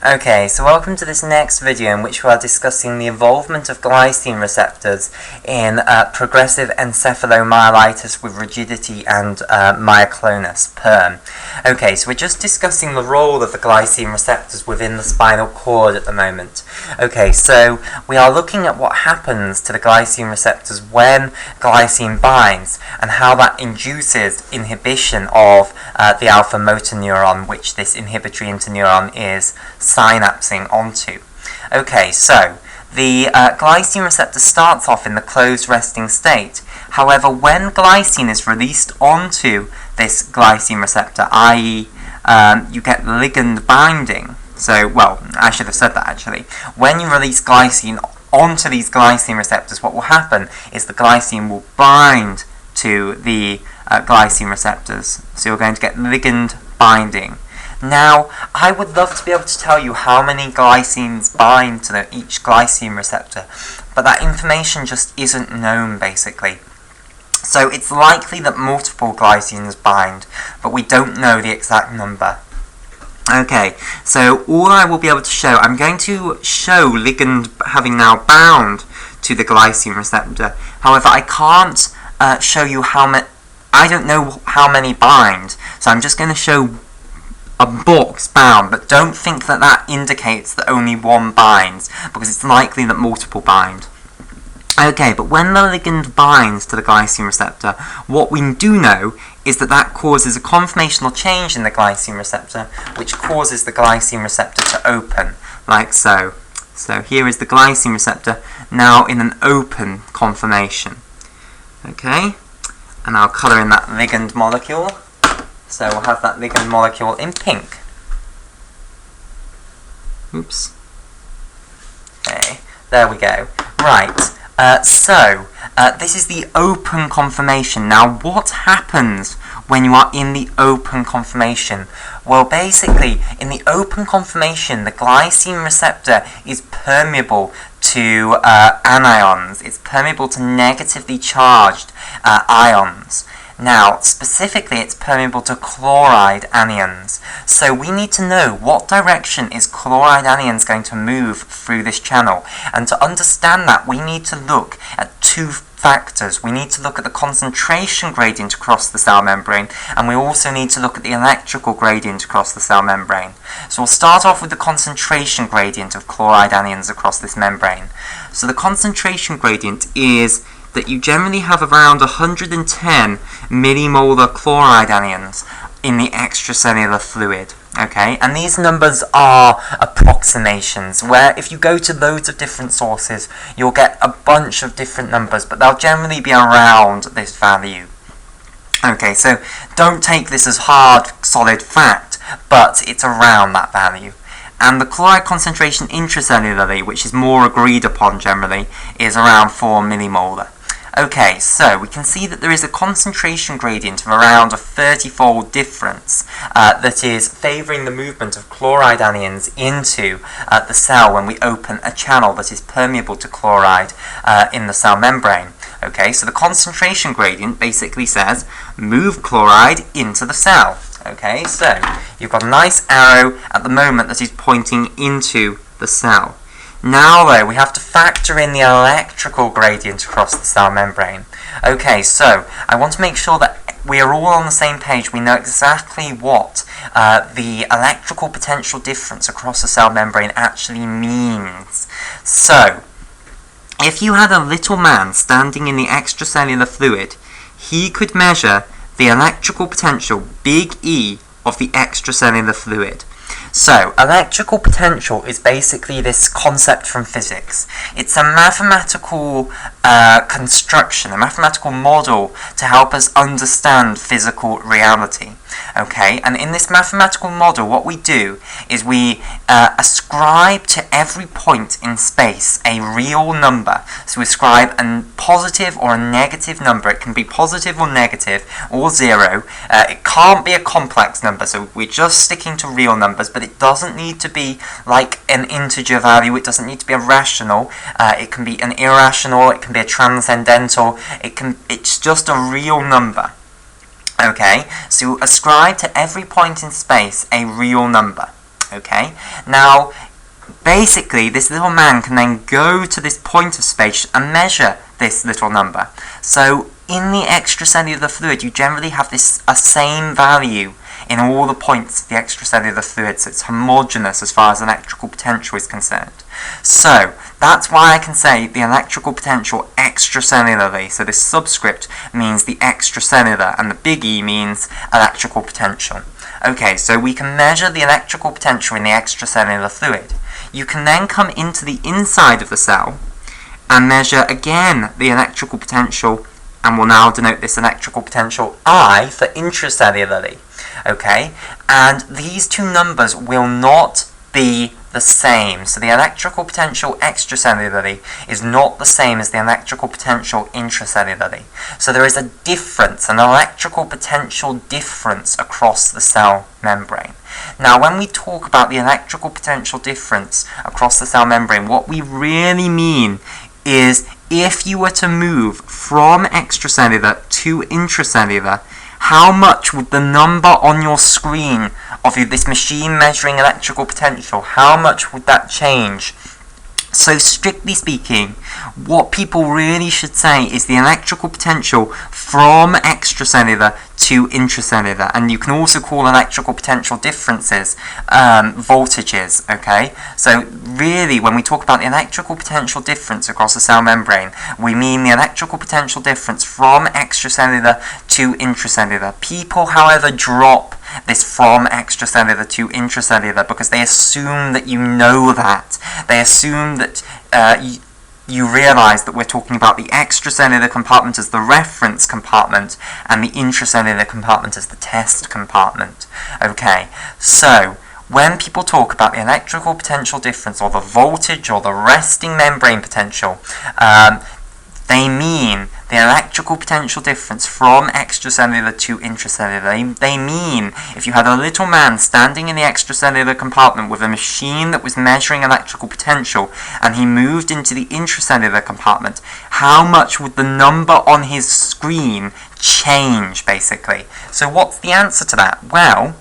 Okay, so welcome to this next video in which we are discussing the involvement of glycine receptors in progressive encephalomyelitis with rigidity and myoclonus, PERM. Okay, so we're just discussing the role of the glycine receptors within the spinal cord at the moment. Okay, so we are looking at what happens to the glycine receptors when glycine binds and how that induces inhibition of the alpha motor neuron, which this inhibitory interneuron is synapsing onto. Okay, so the glycine receptor starts off in the closed resting state. However, when glycine is released onto this glycine receptor, i.e. You get ligand binding. So, well, I should have said that actually. When you release glycine onto these glycine receptors, what will happen is the glycine will bind to the glycine receptors. So you're going to get ligand binding. Now, I would love to be able to tell you how many glycines bind to each glycine receptor, but that information just isn't known, basically. So it's likely that multiple glycines bind, but we don't know the exact number. Okay, so all I will be able to show, I'm going to show ligand having now bound to the glycine receptor. However, I can't show you how many, I don't know how many bind, so I'm just going to show a box bound, but don't think that that indicates that only one binds, because it's likely that multiple bind. Okay, but when the ligand binds to the glycine receptor, what we do know is that that causes a conformational change in the glycine receptor, which causes the glycine receptor to open, like so. So here is the glycine receptor, now in an open conformation. Okay, and I'll colour in that ligand molecule. So we'll have that ligand molecule in pink. Oops. Okay, there we go. Right, this is the open conformation. Now, what happens when you are in the open conformation? Well, basically, in the open conformation, the glycine receptor is permeable to anions. It's permeable to negatively charged ions. Now, specifically, it's permeable to chloride anions. So we need to know what direction is chloride anions going to move through this channel. And to understand that, we need to look at two factors. We need to look at the concentration gradient across the cell membrane, and we also need to look at the electrical gradient across the cell membrane. So we'll start off with the concentration gradient of chloride anions across this membrane. So the concentration gradient is that you generally have around 110 millimolar chloride anions in the extracellular fluid. Okay, and these numbers are approximations, where if you go to loads of different sources, you'll get a bunch of different numbers, but they'll generally be around this value. Okay, so don't take this as hard, solid fact, but it's around that value. And the chloride concentration intracellularly, which is more agreed upon generally, is around 4 millimolar. Okay, so we can see that there is a concentration gradient of around a 30-fold difference that is favouring the movement of chloride anions into the cell when we open a channel that is permeable to chloride in the cell membrane. Okay, so the concentration gradient basically says move chloride into the cell. Okay, so you've got a nice arrow at the moment that is pointing into the cell. Now though, we have to factor in the electrical gradient across the cell membrane. Okay, so I want to make sure that we are all on the same page. We know exactly what the electrical potential difference across the cell membrane actually means. So, if you had a little man standing in the extracellular fluid, he could measure the electrical potential, big E, of the extracellular fluid. So, electrical potential is basically this concept from physics. It's a mathematical construction, a mathematical model to help us understand physical reality. Okay, and in this mathematical model, what we do is we ascribe to every point in space a real number. So we ascribe a positive or a negative number. It can be positive or negative or zero. It can't be a complex number, so we're just sticking to real numbers, but it doesn't need to be like an integer value. It doesn't need to be a rational. It can be an irrational. It can be a transcendental. It's just a real number. Okay, so ascribe to every point in space a real number. Okay, now basically this little man can then go to this point of space and measure this little number. So in the extracellular fluid you generally have a same value in all the points of the extracellular fluid, so it's homogeneous as far as electrical potential is concerned. So that's why I can say the electrical potential extracellularly. So this subscript means the extracellular, and the big E means electrical potential. Okay, so we can measure the electrical potential in the extracellular fluid. You can then come into the inside of the cell and measure again the electrical potential, and we'll now denote this electrical potential I for intracellularly. Okay, and these two numbers will not be the same. So the electrical potential extracellularly is not the same as the electrical potential intracellularly. So there is a difference, an electrical potential difference across the cell membrane. Now when we talk about the electrical potential difference across the cell membrane, what we really mean is if you were to move from extracellular to intracellular, how much would the number on your screen of this machine measuring electrical potential, how much would that change? So strictly speaking, what people really should say is the electrical potential from extracellular to intracellular, and you can also call electrical potential differences voltages, okay? So really, when we talk about the electrical potential difference across the cell membrane, we mean the electrical potential difference from extracellular to intracellular. People, however, drop this from extracellular to intracellular because they assume that you know that. They assume that you realize that we're talking about the extracellular compartment as the reference compartment and the intracellular compartment as the test compartment. Okay, so when people talk about the electrical potential difference or the voltage or the resting membrane potential, they mean the electrical potential difference from extracellular to intracellular. They mean if you had a little man standing in the extracellular compartment with a machine that was measuring electrical potential and he moved into the intracellular compartment, how much would the number on his screen change, basically? So what's the answer to that? Well,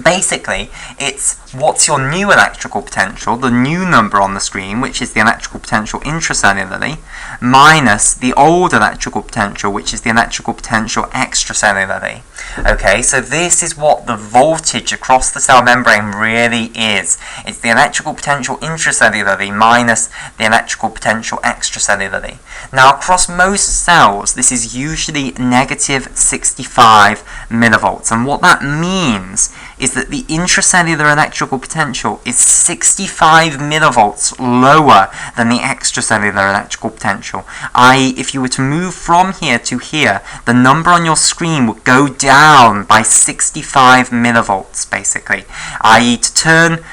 basically, it's what's your new electrical potential, the new number on the screen, which is the electrical potential intracellularly, minus the old electrical potential, which is the electrical potential extracellularly. Okay, so this is what the voltage across the cell membrane really is. It's the electrical potential intracellularly minus the electrical potential extracellularly. Now, across most cells, this is usually negative 65 millivolts, and what that means is that the intracellular electrical potential is 65 millivolts lower than the extracellular electrical potential. I.e., if you were to move from here to here, the number on your screen would go down by 65 millivolts, basically. I.e., to turn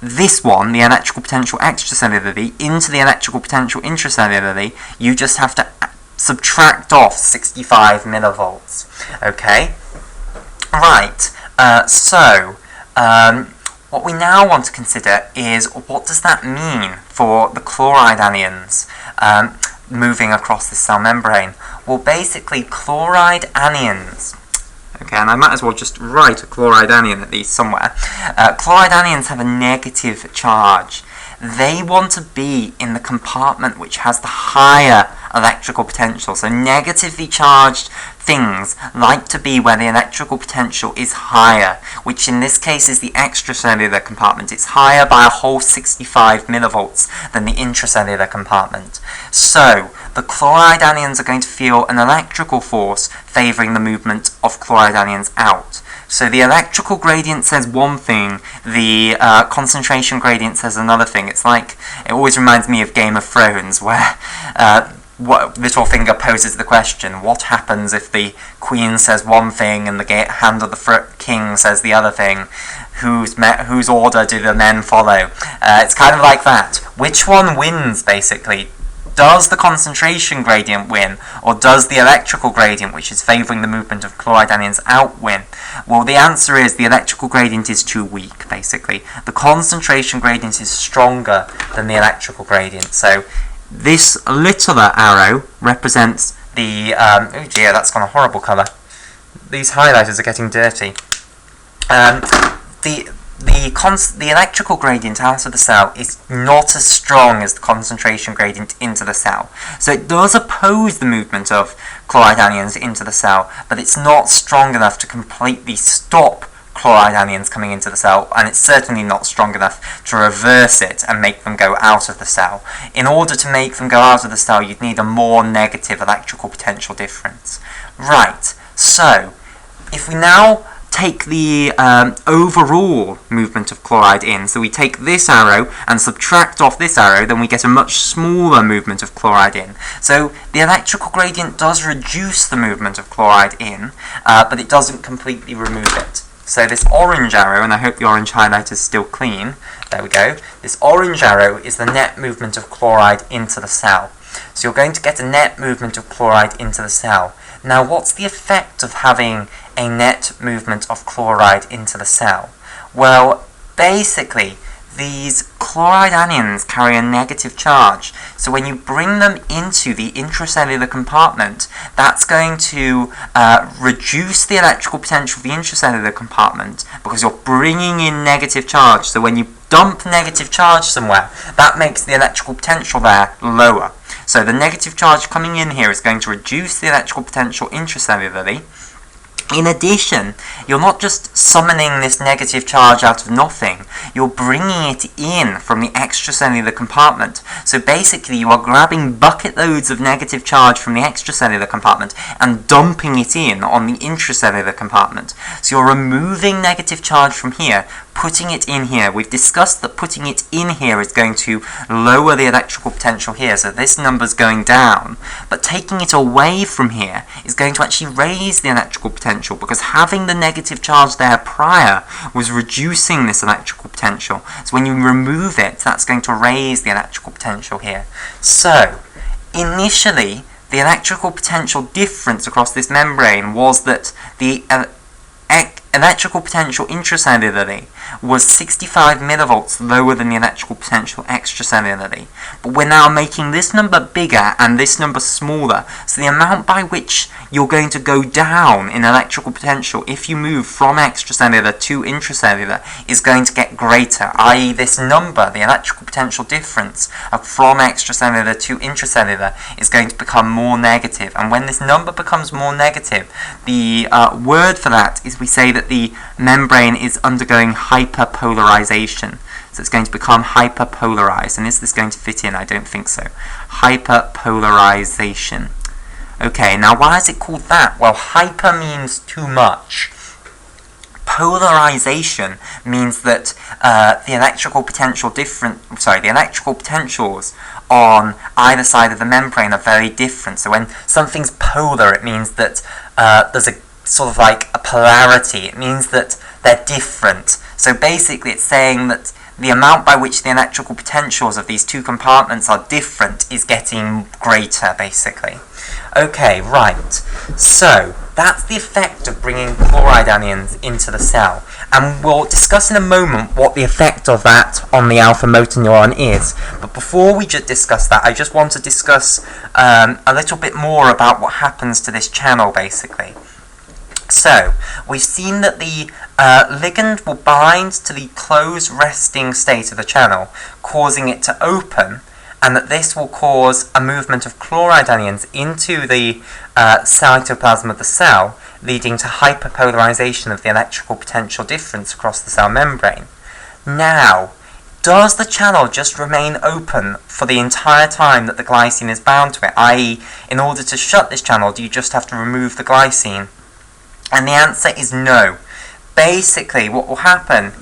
this one, the electrical potential extracellularly, into the electrical potential intracellularly, you just have to subtract off 65 millivolts. Okay? Right. What we now want to consider is what does that mean for the chloride anions moving across the cell membrane? Well, basically, chloride anions, okay, and I might as well just write a chloride anion at least somewhere. Chloride anions have a negative charge. They want to be in the compartment which has the higher electrical potential. So negatively charged things like to be where the electrical potential is higher, which in this case is the extracellular compartment. It's higher by a whole 65 millivolts than the intracellular compartment. So the chloride anions are going to feel an electrical force favouring the movement of chloride anions out. So the electrical gradient says one thing, the concentration gradient says another thing. It's like, it always reminds me of Game of Thrones, where Littlefinger poses the question, what happens if the queen says one thing and the hand of the king says the other thing? Whose order do the men follow? It's kind of like that. Which one wins, basically? Does the concentration gradient win, or does the electrical gradient, which is favouring the movement of chloride anions out, win? Well, the answer is the electrical gradient is too weak, basically. The concentration gradient is stronger than the electrical gradient. So this littler arrow represents the... oh dear, that's gone a horrible colour. These highlighters are getting dirty. the electrical gradient out of the cell is not as strong as the concentration gradient into the cell. So it does oppose the movement of chloride anions into the cell, but it's not strong enough to completely stop chloride anions coming into the cell, and it's certainly not strong enough to reverse it and make them go out of the cell. In order to make them go out of the cell, you'd need a more negative electrical potential difference. Right, so if we now take the overall movement of chloride in, so we take this arrow and subtract off this arrow, then we get a much smaller movement of chloride in. So the electrical gradient does reduce the movement of chloride in, but it doesn't completely remove it. So this orange arrow, and I hope the orange highlighter is still clean, there we go, this orange arrow is the net movement of chloride into the cell. So you're going to get a net movement of chloride into the cell. Now what's the effect of having a net movement of chloride into the cell? Well, basically, these chloride anions carry a negative charge. So when you bring them into the intracellular compartment, that's going to reduce the electrical potential of the intracellular compartment because you're bringing in negative charge. So when you dump negative charge somewhere, that makes the electrical potential there lower. So the negative charge coming in here is going to reduce the electrical potential intracellularly. In addition, you're not just summoning this negative charge out of nothing, you're bringing it in from the extracellular compartment. So basically you are grabbing bucket loads of negative charge from the extracellular compartment and dumping it in on the intracellular compartment. So you're removing negative charge from here, putting it in here. We've discussed that putting it in here is going to lower the electrical potential here, so this number's going down. But taking it away from here is going to actually raise the electrical potential, because having the negative charge there prior was reducing this electrical potential. So when you remove it, that's going to raise the electrical potential here. So, initially, the electrical potential difference across this membrane was that the electrical potential intracellularly was 65 millivolts lower than the electrical potential extracellularly. But we're now making this number bigger and this number smaller, so the amount by which you're going to go down in electrical potential if you move from extracellular to intracellular is going to get greater, i.e. this number, the electrical potential difference from extracellular to intracellular, is going to become more negative. And when this number becomes more negative, the word for that is we say that the membrane is undergoing hyperpolarization. So it's going to become hyperpolarized. And is this going to fit in? I don't think so. Hyperpolarization. Okay, now why is it called that? Well, hyper means too much. Polarization means that the electrical potentials on either side of the membrane are very different. So when something's polar, it means that there's a sort of like a polarity. It means that they're different. So basically it's saying that the amount by which the electrical potentials of these two compartments are different is getting greater, basically. Okay, right. So that's the effect of bringing chloride anions into the cell. And we'll discuss in a moment what the effect of that on the alpha motor neuron is. But before we just discuss that, I just want to discuss a little bit more about what happens to this channel, basically. So, we've seen that the ligand will bind to the closed resting state of the channel, causing it to open, and that this will cause a movement of chloride anions into the cytoplasm of the cell, leading to hyperpolarization of the electrical potential difference across the cell membrane. Now, does the channel just remain open for the entire time that the glycine is bound to it? I.e., in order to shut this channel, do you just have to remove the glycine? And the answer is no. Basically, what will happen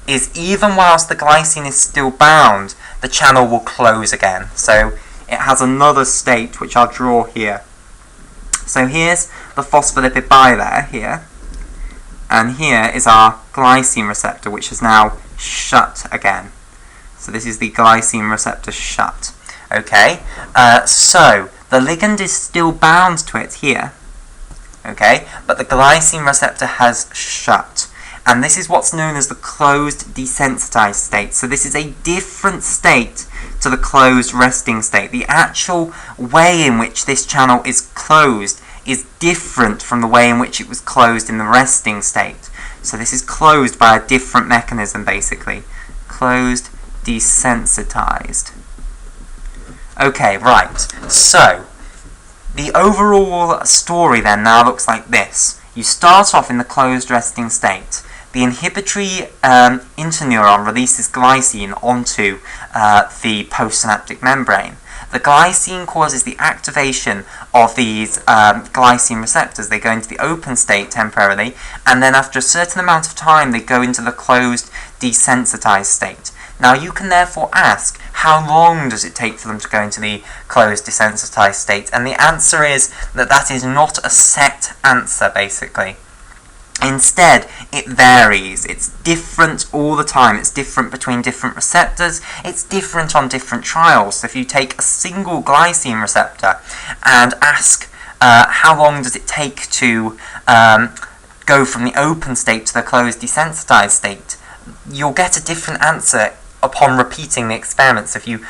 is even whilst the glycine is still bound, the channel will close again. So it has another state, which I'll draw here. So here's the phospholipid bilayer here. And here is our glycine receptor, which is now shut again. So this is the glycine receptor shut. Okay, so the ligand is still bound to it here. Okay, but the glycine receptor has shut. And this is what's known as the closed desensitized state. So this is a different state to the closed resting state. The actual way in which this channel is closed is different from the way in which it was closed in the resting state. So this is closed by a different mechanism, basically. Closed, desensitized. Okay, right. So, the overall story then now looks like this. You start off in the closed resting state. The inhibitory interneuron releases glycine onto the postsynaptic membrane. The glycine causes the activation of these glycine receptors. They go into the open state temporarily, and then after a certain amount of time they go into the closed desensitized state. Now you can therefore ask, how long does it take for them to go into the closed desensitized state? And the answer is that that is not a set answer, basically. Instead, it varies. It's different all the time. It's different between different receptors. It's different on different trials. So if you take a single glycine receptor and ask how long does it take to go from the open state to the closed desensitized state, you'll get a different answer upon repeating the experiment. So if you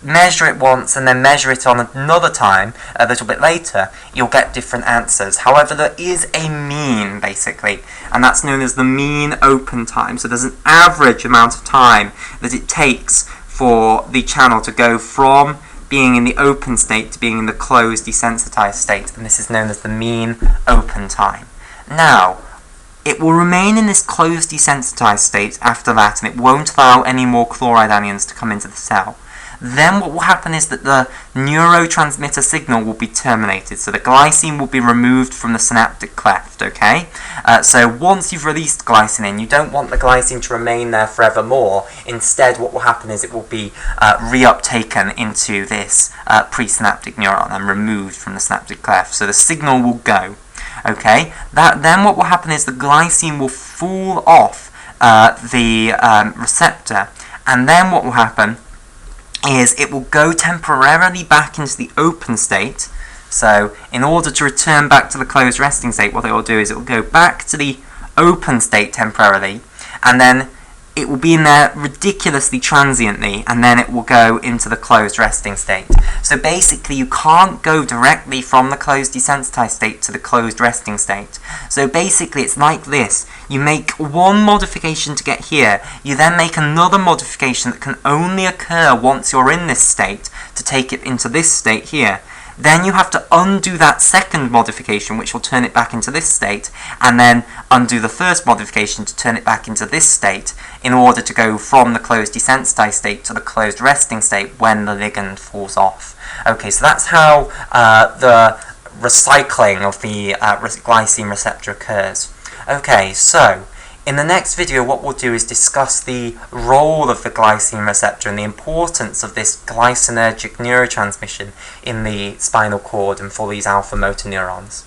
measure it once and then measure it on another time a little bit later, you'll get different answers. However, there is a mean, basically, and that's known as the mean open time. So there's an average amount of time that it takes for the channel to go from being in the open state to being in the closed desensitized state, and this is known as the mean open time. Now, it will remain in this closed desensitized state after that, and it won't allow any more chloride anions to come into the cell. Then what will happen is that the neurotransmitter signal will be terminated, so the glycine will be removed from the synaptic cleft, okay? So once you've released glycine in, you don't want the glycine to remain there forevermore. Instead, what will happen is it will be reuptaken into this presynaptic neuron and removed from the synaptic cleft, so the signal will go. Okay, then what will happen is the glycine will fall off the receptor, and then what will happen is it will go temporarily back into the open state. So in order to return back to the closed resting state, what it will do is it will go back to the open state temporarily, and then it will be in there ridiculously transiently, and then it will go into the closed resting state. So basically you can't go directly from the closed desensitized state to the closed resting state. So basically it's like this. You make one modification to get here, you then make another modification that can only occur once you're in this state to take it into this state here. Then you have to undo that second modification, which will turn it back into this state, and then undo the first modification to turn it back into this state, in order to go from the closed desensitized state to the closed resting state when the ligand falls off. Okay, so that's how the recycling of the glycine receptor occurs. Okay, so in the next video what we'll do is discuss the role of the glycine receptor and the importance of this glycinergic neurotransmission in the spinal cord and for these alpha motor neurons.